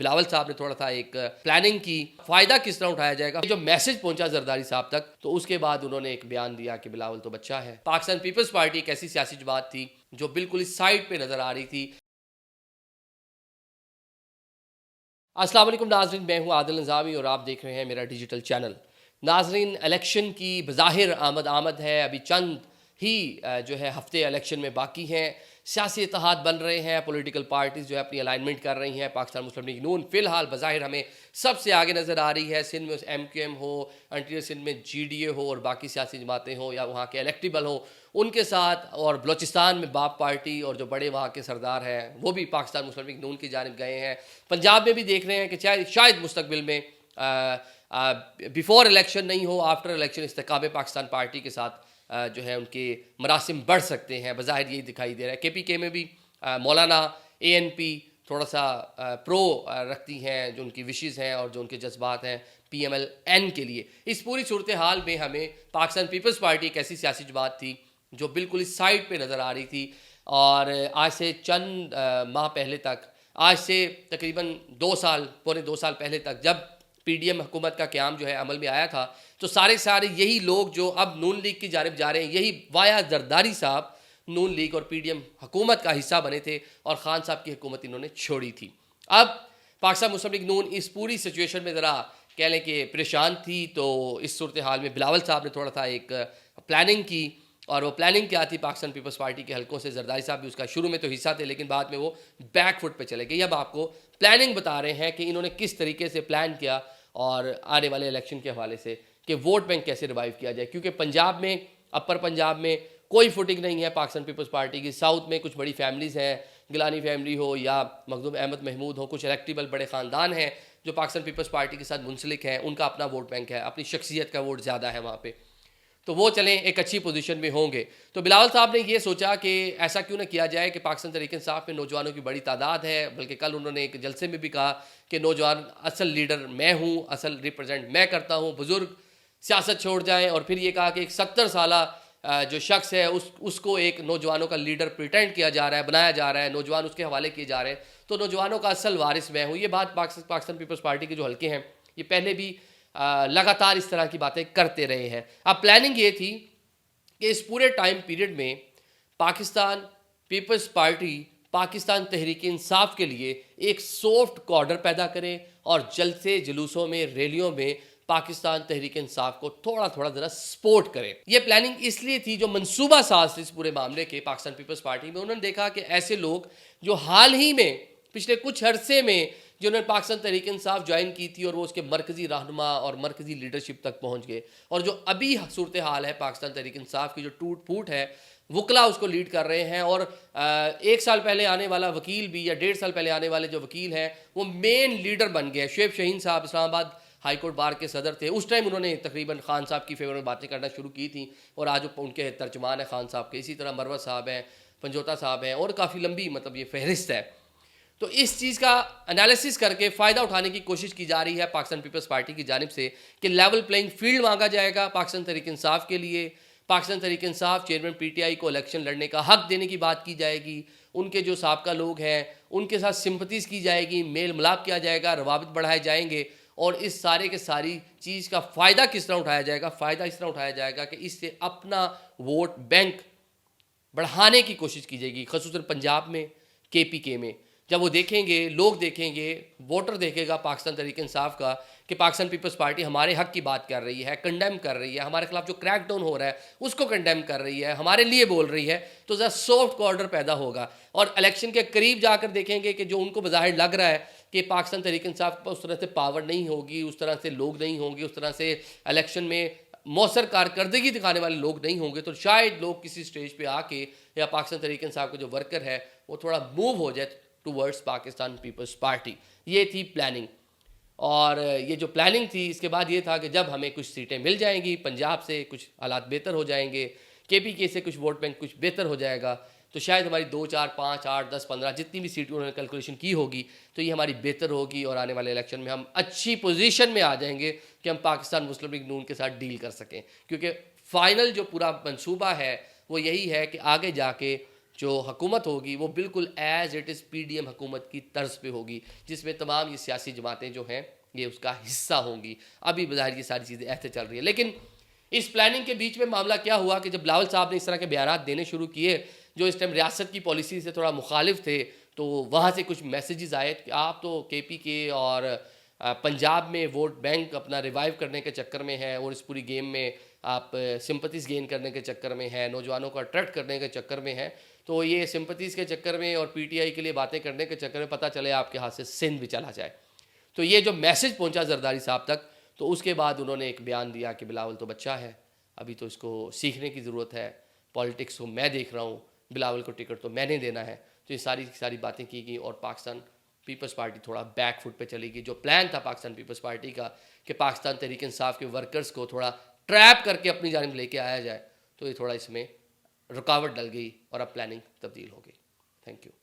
بلاول صاحب نے تھوڑا سا ایک پلاننگ کی، فائدہ کس طرح اٹھایا جائے گا، جو میسج پہنچا زرداری صاحب تک، تو اس کے بعد انہوں نے ایک بیان دیا کہ بلاول تو بچہ ہے۔ پاکستان پیپلز پارٹی ایک ایسی سیاسی جماعت تھی جو بالکل اس سائڈ پہ نظر آ رہی تھی۔ السلام علیکم ناظرین، میں ہوں عادل نظامی اور آپ دیکھ رہے ہیں میرا ڈیجیٹل چینل۔ ناظرین، الیکشن کی بظاہر آمد ہے، ابھی چند ہی جو ہے ہفتے الیکشن میں باقی ہیں، سیاسی اتحاد بن رہے ہیں، پولیٹیکل پارٹیز جو ہے اپنی الائنمنٹ کر رہی ہیں۔ پاکستان مسلم لیگ نون فی الحال بظاہر ہمیں سب سے آگے نظر آ رہی ہے، سندھ میں ایم کیو ایم ہو، انٹیریئر سندھ میں جی ڈی اے ہو اور باقی سیاسی جماعتیں ہوں یا وہاں کے الیکٹیبل ہوں ان کے ساتھ، اور بلوچستان میں باپ پارٹی اور جو بڑے وہاں کے سردار ہیں وہ بھی پاکستان مسلم لیگ نون کی جانب گئے ہیں۔ پنجاب میں بھی دیکھ رہے ہیں کہ شاید مستقبل میں بیفور الیکشن نہیں ہو، آفٹر الیکشن استحکام پاکستان پارٹی کے ساتھ جو ہے ان کے مراسم بڑھ سکتے ہیں، بظاہر یہی دکھائی دے رہا ہے۔ کے پی کے میں بھی مولانا اے این پی تھوڑا سا پرو رکھتی ہیں، جو ان کی وشز ہیں اور جو ان کے جذبات ہیں پی ایم ایل این کے لیے۔ اس پوری صورتحال میں ہمیں پاکستان پیپلز پارٹی ایک ایسی سیاسی جماعت تھی جو بالکل اس سائڈ پہ نظر آ رہی تھی، اور آج سے چند ماہ پہلے تک، آج سے تقریباً پونے دو سال پہلے تک، جب پی ڈی ایم حکومت کا قیام جو ہے عمل میں آیا تھا، تو سارے یہی لوگ جو اب نون لیگ کی جانب جا رہے ہیں، یہی وایا زرداری صاحب نون لیگ اور پی ڈی ایم حکومت کا حصہ بنے تھے اور خان صاحب کی حکومت انہوں نے چھوڑی تھی۔ اب پاکستان مسلم لیگ نون اس پوری سچویشن میں ذرا کہہ لیں کہ پریشان تھی، تو اس صورتحال میں بلاول صاحب نے تھوڑا سا ایک پلاننگ کی، اور وہ پلاننگ کیا تھی؟ پاکستان پیپلز پارٹی کے حلقوں سے زرداری صاحب بھی اس کا شروع میں تو حصہ تھے، لیکن بعد میں وہ بیک فٹ پہ چلے گئے۔ اب آپ کو پلاننگ بتا رہے ہیں کہ انہوں نے کس طریقے سے پلان کیا، اور آنے والے الیکشن کے حوالے سے کہ ووٹ بینک کیسے ریوائیو کیا جائے، کیونکہ پنجاب میں، اپر پنجاب میں کوئی فوٹنگ نہیں ہے پاکستان پیپلز پارٹی کی۔ ساؤتھ میں کچھ بڑی فیملیز ہیں، گیلانی فیملی ہو یا مخدوم احمد محمود ہو، کچھ الیکٹیبل بڑے خاندان ہیں جو پاکستان پیپلز پارٹی کے ساتھ منسلک ہیں، ان کا اپنا ووٹ بینک ہے، اپنی شخصیت کا ووٹ زیادہ ہے وہاں پہ، تو وہ چلیں ایک اچھی پوزیشن میں ہوں گے۔ تو بلاول صاحب نے یہ سوچا کہ ایسا کیوں نہ کیا جائے کہ پاکستان تحریک انصاف میں نوجوانوں کی بڑی تعداد ہے، بلکہ کل انہوں نے ایک جلسے میں بھی کہا کہ نوجوان اصل لیڈر میں ہوں، اصل ریپرزینٹ میں کرتا ہوں، بزرگ سیاست چھوڑ جائیں، اور پھر یہ کہا کہ ایک 70 سالہ جو شخص ہے اس کو ایک نوجوانوں کا لیڈر پریٹینڈ کیا جا رہا ہے، بنایا جا رہا ہے، نوجوان اس کے حوالے کیے جا رہے ہیں، تو نوجوانوں کا اصل وارث میں ہوں۔ یہ بات پاکستان پیپلز پارٹی کے جو حلقے ہیں یہ پہلے بھی لگاتار اس طرح کی باتیں کرتے رہے ہیں۔ اب پلاننگ یہ تھی کہ اس پورے ٹائم پیریڈ میں پاکستان پیپلز پارٹی پاکستان تحریک انصاف کے لیے ایک سافٹ کارڈر پیدا کرے، اور جلسے جلوسوں میں، ریلیوں میں پاکستان تحریک انصاف کو تھوڑا ذرا سپورٹ کرے۔ یہ پلاننگ اس لیے تھی، جو منصوبہ ساز تھے اس پورے معاملے کے پاکستان پیپلز پارٹی میں، انہوں نے دیکھا کہ ایسے لوگ جو حال ہی میں پچھلے کچھ عرصے میں جنہوں نے پاکستان تحریک انصاف جوائن کی تھی اور وہ اس کے مرکزی رہنما اور مرکزی لیڈرشپ تک پہنچ گئے، اور جو ابھی صورتحال ہے پاکستان تحریک انصاف کی جو ٹوٹ پھوٹ ہے، وکلا اس کو لیڈ کر رہے ہیں، اور 1 سال پہلے آنے والا وکیل بھی یا 1.5 سال پہلے آنے والے جو وکیل ہیں وہ مین لیڈر بن گئے۔ شعیب شاہین صاحب اسلام آباد ہائی کورٹ بار کے صدر تھے، اس ٹائم انہوں نے تقریباً خان صاحب کی فیور میں باتیں کرنا شروع کی تھیں، اور آج ان کے ترجمان ہیں خان صاحب کے۔ اسی طرح مروت صاحب ہیں، پنجوتا صاحب ہیں، اور کافی لمبی یہ فہرست ہے۔ تو اس چیز کا انالیسس کر کے فائدہ اٹھانے کی کوشش کی جا رہی ہے پاکستان پیپلز پارٹی کی جانب سے کہ لیول پلینگ فیلڈ مانگا جائے گا پاکستان تحریک انصاف کے لیے، Pakistan Tehreek Insaf chairman P T I کو الیکشن لڑنے کا حق دینے کی بات کی جائے گی، ان کے جو سابقہ لوگ ہیں ان کے ساتھ سمپتیز کی جائے گی، میل ملاپ کیا جائے گا، روابط بڑھائے جائیں گے، اور اس سارے کے ساری چیز کا فائدہ کس طرح اٹھایا جائے گا؟ فائدہ اس طرح اٹھایا جائے گا کہ اس سے اپنا ووٹ بینک بڑھانے کی کوشش کی جائے گی، خصوصاً پنجاب میں، کے پی کے میں۔ جب وہ دیکھیں گے، لوگ دیکھیں گے، ووٹر دیکھے گا پاکستان تحریک انصاف کا کہ پاکستان پیپلز پارٹی ہمارے حق کی بات کر رہی ہے، کنڈیم کر رہی ہے، ہمارے خلاف جو کریک ڈاؤن ہو رہا ہے اس کو کنڈیم کر رہی ہے، ہمارے لیے بول رہی ہے، تو ذرا سافٹ کارڈر پیدا ہوگا۔ اور الیکشن کے قریب جا کر دیکھیں گے کہ جو ان کو بظاہر لگ رہا ہے کہ پاکستان تحریک انصاف پر اس طرح سے پاور نہیں ہوگی، اس طرح سے لوگ نہیں ہوں گے، اس طرح سے الیکشن میں مؤثر کارکردگی دکھانے والے لوگ نہیں ہوں گے، تو شاید لوگ کسی سٹیج پہ آ کے یا پاکستان تحریک انصاف کا جو ورکر ہے وہ تھوڑا موو ہو جائے ٹورڈز پاکستان پیپلز پارٹی۔ یہ تھی پلاننگ، اور یہ جو پلاننگ تھی اس کے بعد یہ تھا کہ جب ہمیں کچھ سیٹیں مل جائیں گی، پنجاب سے کچھ حالات بہتر ہو جائیں گے، کے پی کے سے کچھ ووٹ بینک کچھ بہتر ہو جائے گا، تو شاید ہماری 2 4 5 8 10 15 جتنی بھی سیٹیں انہوں نے کیلکولیشن کی ہوگی تو یہ ہماری بہتر ہوگی، اور آنے والے الیکشن میں ہم اچھی پوزیشن میں آ جائیں گے کہ ہم پاکستان مسلم لیگ نون کے ساتھ ڈیل کر سکیں، کیونکہ فائنل جو پورا منصوبہ ہے وہ یہی ہے کہ آگے جا کے جو حکومت ہوگی وہ بالکل as it is P D M حکومت کی طرز پہ ہوگی، جس میں تمام یہ سیاسی جماعتیں جو ہیں یہ اس کا حصہ ہوں گی. ابھی بظاہر یہ ساری چیزیں ایسے چل رہی ہیں، لیکن اس پلاننگ کے بیچ میں معاملہ کیا ہوا کہ جب بلاول صاحب نے اس طرح کے بیانات دینے شروع کیے جو اس ٹائم ریاست کی پالیسی سے تھوڑا مخالف تھے، تو وہاں سے کچھ میسیجز آئے کہ آپ تو کے پی کے اور پنجاب میں ووٹ بینک اپنا ریوائیو کرنے کے چکر میں ہیں، اور اس پوری گیم میں آپ سمپتیز گین کرنے کے چکر میں ہیں، نوجوانوں کو اٹریکٹ کرنے کے چکر میں ہیں. تو یہ سمپتیز کے چکر میں اور پی ٹی آئی کے لیے باتیں کرنے کے چکر میں پتہ چلے آپ کے ہاتھ سے سندھ بھی چلا جائے. تو یہ جو میسج پہنچا زرداری صاحب تک، تو اس کے بعد انہوں نے ایک بیان دیا کہ بلاول تو بچہ ہے، ابھی تو اس کو سیکھنے کی ضرورت ہے، پالیٹکس کو میں دیکھ رہا ہوں، بلاول کو ٹکٹ تو میں نے دینا ہے. تو یہ ساری باتیں کی گئی اور پاکستان پیپلز پارٹی تھوڑا بیک فٹ پہ چلی گئی. جو پلان تھا پاکستان پیپلز پارٹی کا کہ پاکستان تحریک انصاف کے ورکرز کو تھوڑا ٹریپ کر کے اپنی جانب لے کے آیا جائے، تو یہ تھوڑا اس میں رکاوٹ ڈل گئی اور اب پلاننگ تبدیل ہو گئی. Thank you.